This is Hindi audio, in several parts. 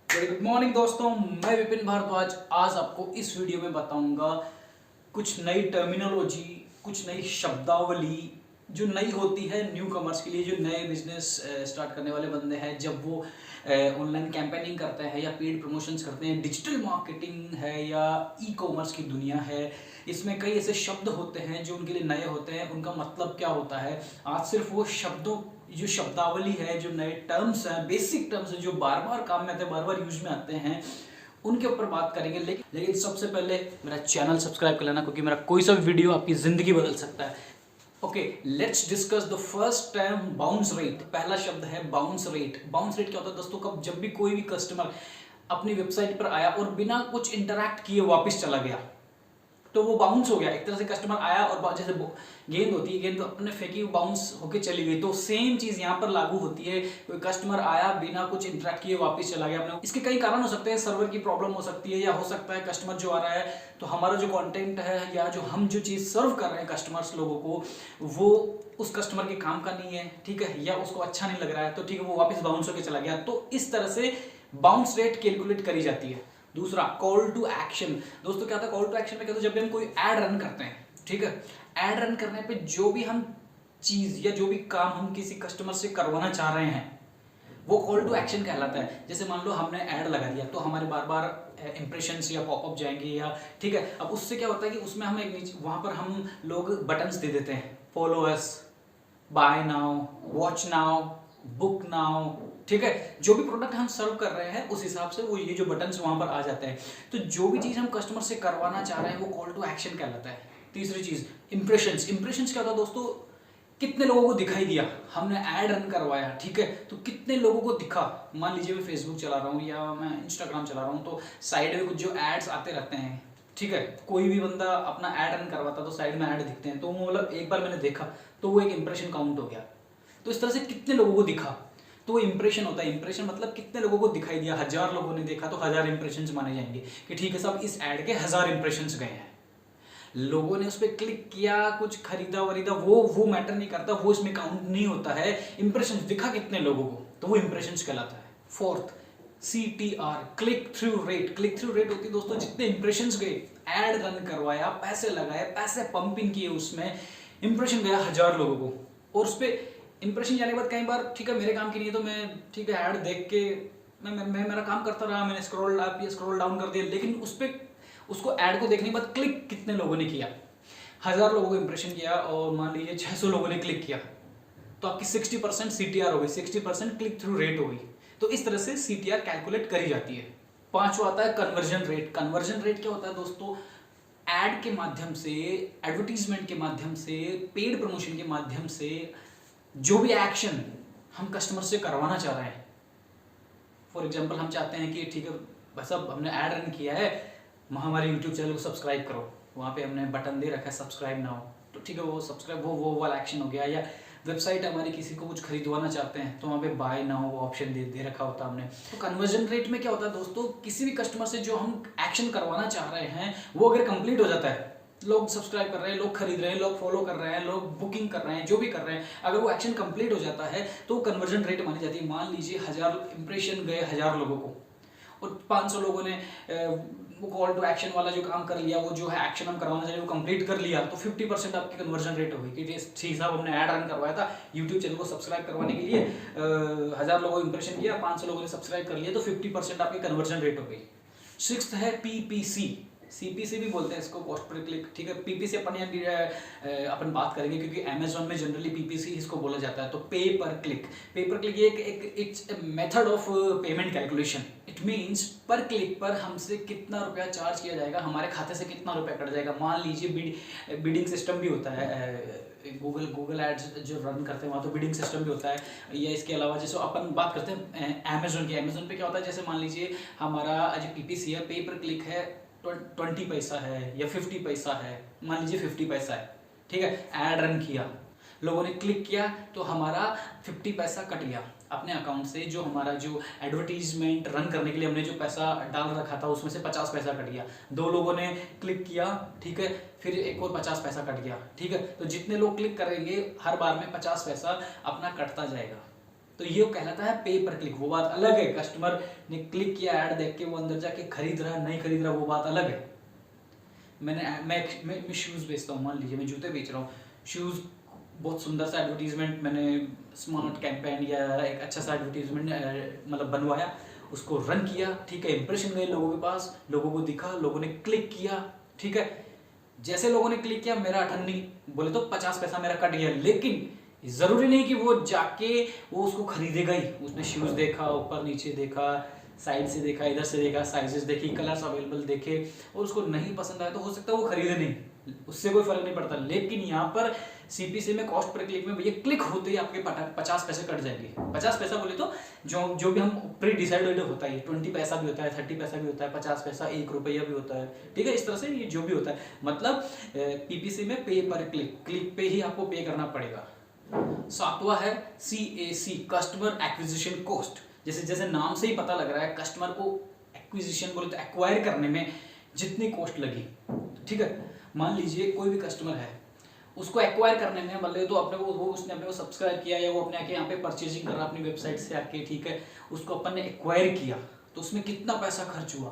गुड मॉर्निंग दोस्तों, मैं विपिन भारद्वाज आज आपको इस वीडियो में बताऊंगा कुछ नई टर्मिनोलॉजी, कुछ नई शब्दावली जो नई होती है न्यू कमर्स के लिए, जो नए बिजनेस स्टार्ट करने वाले बंदे हैं जब वो ऑनलाइन कैंपेनिंग करते हैं या पेड प्रमोशंस करते हैं, डिजिटल मार्केटिंग है या ई कॉमर्स की दुनिया है। इसमें कई ऐसे शब्द होते हैं जो उनके लिए नए होते हैं, उनका मतलब क्या होता है। आज सिर्फ वो शब्दों जो शब्दावली है, जो नए टर्म्स हैं, बेसिक टर्म्स हैं जो बार बार काम में आते हैं, बार बार यूज में आते हैं, उनके ऊपर बात करेंगे। लेकिन सबसे पहले मेरा चैनल सब्सक्राइब कर लेना, क्योंकि मेरा कोई सा भी वीडियो आपकी जिंदगी बदल सकता है। Okay, let's discuss the first term, bounce rate. पहला शब्द है बाउंस रेट। बाउंस रेट क्या होता है दोस्तों? कब जब भी कोई भी कस्टमर अपनी वेबसाइट पर आया और बिना कुछ इंटरैक्ट किए वापस चला गया तो वो बाउंस हो गया। एक तरह से कस्टमर आया और जैसे गेंद होती है, गेंद अपने फेंकी बाउंस होके चली गई, तो सेम चीज यहाँ पर लागू होती है। कोई कस्टमर आया बिना कुछ इंटरेक्ट किए वापस चला गया अपने। इसके कई कारण हो सकते हैं, सर्वर की प्रॉब्लम हो सकती है, या हो सकता है कस्टमर जो आ रहा है तो हमारा जो कंटेंट है या जो हम जो चीज सर्व कर रहे हैं कस्टमर्स लोगों को, वो उस कस्टमर के काम का नहीं है, ठीक है, या उसको अच्छा नहीं लग रहा है, तो ठीक है वो वापस बाउंस होकर चला गया। तो इस तरह से बाउंस रेट कैलकुलेट करी जाती है। दूसरा, कॉल टू एक्शन। दोस्तों क्या होता है कॉल टू एक्शन में? क्या होता है जब भी हम कोई ऐड रन करते हैं, ठीक है, ऐड रन करने पे जो भी हम चीज या जो भी काम हम किसी कस्टमर से करवाना चाह रहे हैं वो कॉल टू एक्शन कहलाता है। जैसे मान लो हमने ऐड लगा दिया तो हमारे बार बार इंप्रेशंस या पॉपअप जाएंगे, या ठीक है। अब उससे क्या होता है कि उसमें हम एक वहां पर हम लोग बटन्स दे देते हैं, follow us, buy now, watch now, book now, ठीक है। जो भी प्रोडक्ट हम सर्व कर रहे हैं उस हिसाब से वो ये जो बटन्स वहां पर आ जाते हैं। तो जो भी चीज हम कस्टमर से करवाना चाह रहे हैं वो कॉल टू एक्शन कहलाता है। तीसरी चीज, इंप्रेशंस। इंप्रेशंस क्या होता है दोस्तों? कितने लोगों को दिखाई दिया, हमने ऐड रन करवाया, ठीक है, तो कितने लोगों को दिखा। मान लीजिए मैं फेसबुक चला रहा हूँ या मैं इंस्टाग्राम चला रहा हूँ, तो साइड में कुछ जो एड्स आते रहते हैं, ठीक है, कोई भी बंदा अपना ऐड रन करवाता तो साइड में ऐड दिखते हैं, तो वो मतलब एक बार मैंने देखा तो वो एक इंप्रेशन काउंट हो गया। तो इस तरह से कितने लोगों को दिखा तो वो इंप्रेशन होता है। इंप्रेशन मतलब कितने लोगों को दिखाई दिया। 1000 लोगों ने देखा तो 1000 इंप्रेशन माने जाएंगे कि ठीक है साहब इस ऐड के 1000 इंप्रेशन गए हैं। लोगों ने उस पर क्लिक किया, कुछ खरीदा वरीदा, वो मैटर नहीं करता, वो इसमें काउंट नहीं होता है। इंप्रेशन दिखा कितने लोगों को तो वो इंप्रेशन कहलाता है। Fourth, CTR, click through rate. Click through rate होती है दोस्तों जितने इंप्रेशन गए, एड रन करवाया, पैसे लगाए, पैसे पंपिंग किए, उसमें इंप्रेशन गया 1000 लोगों को, और उस पर इंप्रेशन जाने के बाद कई बार ठीक है मेरे काम की नहीं है तो मैं ठीक है ऐड देख के मैं मेरा काम करता रहा, मैंने स्क्रॉल अप या स्क्रॉल डाउन कर दिया, लेकिन उस पर उसको ऐड को देखने के बाद क्लिक कितने लोगों ने किया, 1000 लोगों को इंप्रेशन किया और मान लीजिए 600 लोगों ने क्लिक किया, तो आपकी 60% CTR हो गई, 60% क्लिक थ्रू रेट हो गई। तो इस तरह से CTR कैलकुलेट करी जाती है। पांचवा आता है कन्वर्जन रेट। कन्वर्जन रेट क्या होता है दोस्तों? एड के माध्यम से, एडवर्टीजमेंट के माध्यम से, पेड प्रमोशन के माध्यम से जो भी एक्शन हम कस्टमर से करवाना चाह रहे हैं, फॉर एग्जांपल हम चाहते हैं कि ठीक है बस अब हमने ऐड रन किया है, हमारे यूट्यूब चैनल को सब्सक्राइब करो, वहाँ पे हमने बटन दे रखा है सब्सक्राइब नाउ, तो ठीक है वो सब्सक्राइब वो वाला एक्शन हो गया। या वेबसाइट हमारी किसी को कुछ खरीदवाना चाहते हैं तो वहाँ पे बाय नाउ वो ऑप्शन दे रखा होता है हमने। तो कन्वर्जन रेट में क्या होता है दोस्तों? किसी भी कस्टमर से जो हम एक्शन करवाना चाह रहे हैं वो अगर कंप्लीट हो जाता है, लोग सब्सक्राइब कर रहे हैं, लोग खरीद रहे हैं, लोग फॉलो कर रहे हैं, लोग बुकिंग कर रहे हैं, जो भी कर रहे हैं, अगर वो एक्शन कंप्लीट हो जाता है तो कन्वर्जन रेट मानी जाती है। मान लीजिए 1000 इंप्रेशन गए 1000 लोगों को और 500 लोगों ने वो कॉल टू एक्शन वाला जो काम कर लिया, वो जो है एक्शन हम करवाना चाहिए वो कंप्लीट कर लिया, तो 50% आपकी कन्वर्जन रेट होगी कि ठीक साहब हमने ऐड रन करवाया था यूट्यूब चैनल को सब्सक्राइब करवाने के लिए, 1000 लोगों को इंप्रेशन किया, 500 लोगों ने सब्सक्राइब कर लिया, तो 50% आपकी कन्वर्जन रेट हो गई। सिक्स्थ है PPC। CPC भी बोलते हैं इसको, कॉस्ट पर क्लिक, ठीक है। PPC अपन बात करेंगे क्योंकि Amazon में जनरली PPC इसको बोला जाता है। तो पे पर क्लिक। पे पर क्लिक ये एक it's method of payment calculation. It means पर क्लिक पर हमसे कितना रुपया चार्ज किया जाएगा, हमारे खाते से कितना रुपया कट जाएगा। मान लीजिए बिडिंग सिस्टम भी होता है, गूगल एड्स जो रन करते हैं वहाँ तो बिडिंग सिस्टम भी होता है। या इसके अलावा जैसे अपन बात करते हैं Amazon की, Amazon पे क्या होता है, जैसे मान लीजिए हमारा जो PPC है, पे पर क्लिक है, 20 पैसा है या 50 पैसा है, मान लीजिए 50 पैसा है, ठीक है। ऐड रन किया, लोगों ने क्लिक किया तो हमारा 50 पैसा कट गया अपने अकाउंट से। जो हमारा जो एडवर्टीजमेंट रन करने के लिए हमने जो पैसा डाल रखा था उसमें से 50 पैसा कट गया। 2 लोगों ने क्लिक किया, ठीक है, फिर एक और 50 पैसा कट गया, ठीक है। तो जितने लोग क्लिक करेंगे हर बार में 50 पैसा अपना कटता जाएगा। तो ये कहलाता है पे पर क्लिक। वो बात अलग है, कस्टमर ने क्लिक किया ऐड देख के वो अंदर जाके खरीद रहा है नहीं खरीद रहा, वो बात अलग है। मैं शूज़ बेचता हूँ, मान लीजिए मैं जूते बेच रहा हूँ, शूज़ बहुत सुंदर सा एडवर्टीजमेंट मैंने स्मार्ट कैंपेन या एक अच्छा सा एडवर्टीजमेंट मतलब बनवाया, उसको रन किया, ठीक है, इंप्रेशन गए लोगों के पास, लोगों को दिखा, लोगों ने क्लिक किया, ठीक है। जैसे लोगों ने क्लिक किया मेरा अठन्नी बोले तो 50 पैसा मेरा कट गया, लेकिन जरूरी नहीं कि वो जाके वो उसको खरीदेगा ही। उसने शूज देखा, ऊपर नीचे देखा, साइड से देखा, इधर से देखा, साइजेस देखी, कलर्स अवेलेबल देखे और उसको नहीं पसंद आया तो हो सकता है वो खरीदे नहीं, उससे कोई फर्क नहीं पड़ता। लेकिन यहाँ पर सीपीसी में कॉस्ट पर क्लिक में भैया क्लिक होते ही आपके 50 पैसे कट जाएंगे। 50 पैसा बोले तो जो भी हम प्री डिसाइडेड होता है, 20 पैसा भी होता है, 30 पैसा भी होता है, 50 पैसा, 1 रुपया भी होता है, ठीक है। इस तरह से ये जो भी होता है, मतलब पीपीसी में पे पर क्लिक पे ही आपको पे करना पड़ेगा। सातवां है CAC, कस्टमर एक्विजिशन कॉस्ट। जैसे जैसे नाम से ही पता लग रहा है, कस्टमर को एक्विजिशन बोले तो एक्वायर करने में जितनी कॉस्ट लगी, ठीक है। मान लीजिए कोई भी कस्टमर है, उसको एक्वायर करने में मतलब तो अपने को उसने अपने को सब्सक्राइब किया या वो अपने आके यहाँ पे परचेजिंग कर रहा अपनी वेबसाइट से आके, ठीक है, उसको अपन ने एक्वायर किया तो उसमें कितना पैसा खर्च हुआ,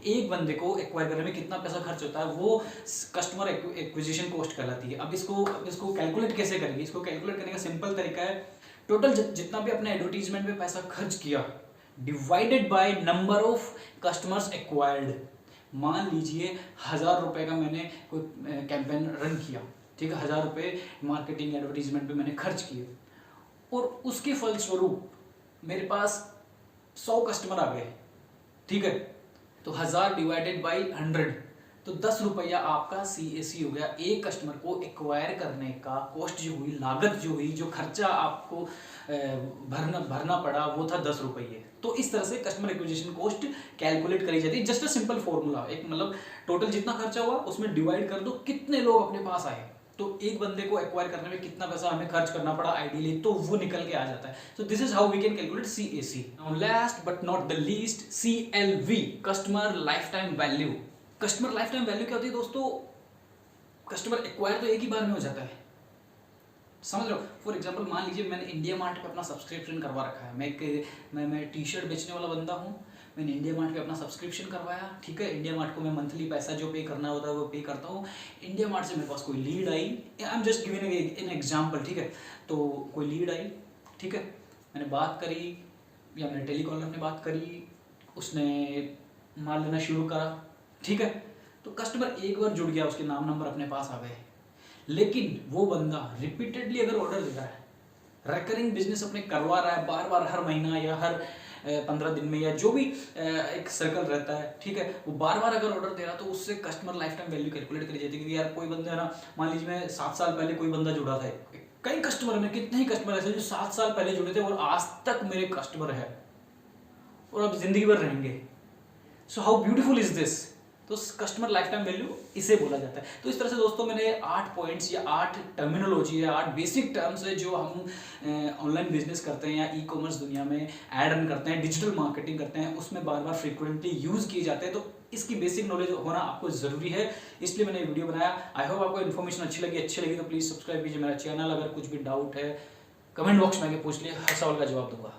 एक बंदे को एक्वायर करने में कितना पैसा खर्च होता है, वो कस्टमर एक्विजिशन कॉस्ट कहलाती है। अब इसको कैलकुलेट कैसे करेंगे? इसको कैलकुलेट करने का सिंपल तरीका है, टोटल जितना भी अपने एडवर्टीजमेंट में पैसा खर्च किया divided by number of customers acquired. मान लीजिए 1000 रुपये का मैंने कोई कैंपेन रन किया, ठीक है, 1000 रुपये मार्केटिंग एडवर्टीजमेंट पे मैंने खर्च किए और उसके फलस्वरूप मेरे पास 100 कस्टमर आ गए, ठीक है, तो 1000 डिवाइडेड बाई 100 तो 10 रुपया आपका CAC हो गया। एक कस्टमर को एक्वायर करने का कॉस्ट जो हुई, लागत जो हुई, जो खर्चा आपको भरना पड़ा वो था 10 रुपये। तो इस तरह से कस्टमर एक्विजिशन कॉस्ट कैलकुलेट करी जाती है। जस्ट अ सिंपल फॉर्मूला, एक मतलब टोटल जितना खर्चा हुआ उसमें डिवाइड कर दो कितने लोग अपने पास आए, तो एक बंदे को एक्वायर करने में कितना पैसा हमें खर्च करना पड़ा आइडियली, तो वो निकल के आ जाता है। So this is how we can calculate CAC। Now last but not the least, CLV, customer life time value. Customer life time value क्या होती है दोस्तों? कस्टमर एक्वायर तो एक ही बार में हो जाता है, समझ रहे हो। फॉर एग्जाम्पल मान लीजिए मैंने इंडिया मार्ट पे अपना सब्सक्रिप्शन करवा रखा है, मैं टी-शर्ट बेचने वाला बंदा हूँ, मैंने इंडिया मार्ट पे अपना सब्सक्रिप्शन करवाया, ठीक है। इंडिया मार्ट को मैं मंथली पैसा जो पे करना होता है वो पे करता हूँ। इंडिया मार्ट से मेरे पास कोई lead I, I am just giving an example, ठीक है। तो कोई लीड आई, ठीक है, मैंने बात करी या मैंने टेलीकॉलर ने बात करी, उसने माल लेना शुरू करा, ठीक है। तो कस्टमर एक बार जुड़ गया, उसके नाम नंबर अपने पास आ गए, लेकिन वो बंदा रिपीटेडली अगर ऑर्डर दे रहा है, रिकरिंग बिजनेस अपने करवा रहा है बार बार, हर महीना या हर 15 दिन में या जो भी एक सर्कल रहता है, ठीक है, वो बार बार अगर ऑर्डर दे रहा तो उससे customer life time value calculate करी जाती है। क्योंकि यार कोई बंदा है ना, मान लीजिए मैं 7 साल पहले कोई बंदा जुड़ा था, कई कस्टमर में कितने ही कस्टमर ऐसे जो 7 साल पहले जुड़े थे और आज तक मेरे कस्टमर है और अब जिंदगी भर रहेंगे। So how beautiful is this. तो कस्टमर लाइफ टाइम वैल्यू इसे बोला जाता है। तो इस तरह से दोस्तों मैंने 8 पॉइंट्स या 8 टर्मिनोलॉजी या 8 बेसिक टर्म्स है जो हम ऑनलाइन बिजनेस करते हैं या ई कॉमर्स दुनिया में एड रन करते हैं, डिजिटल मार्केटिंग करते हैं, उसमें बार बार फ्रीक्वेंटली यूज किए जाते हैं। तो इसकी बेसिक नॉलेज होना आपको जरूरी है, इसलिए मैंने वीडियो बनाया। आई होप आपको इन्फॉर्मेशन अच्छी लगी तो प्लीज सब्सक्राइब कीजिए मेरा चैनल। अगर कुछ भी डाउट है कमेंट बॉक्स में आके पूछ लिए, हर सवाल का जवाब दूंगा।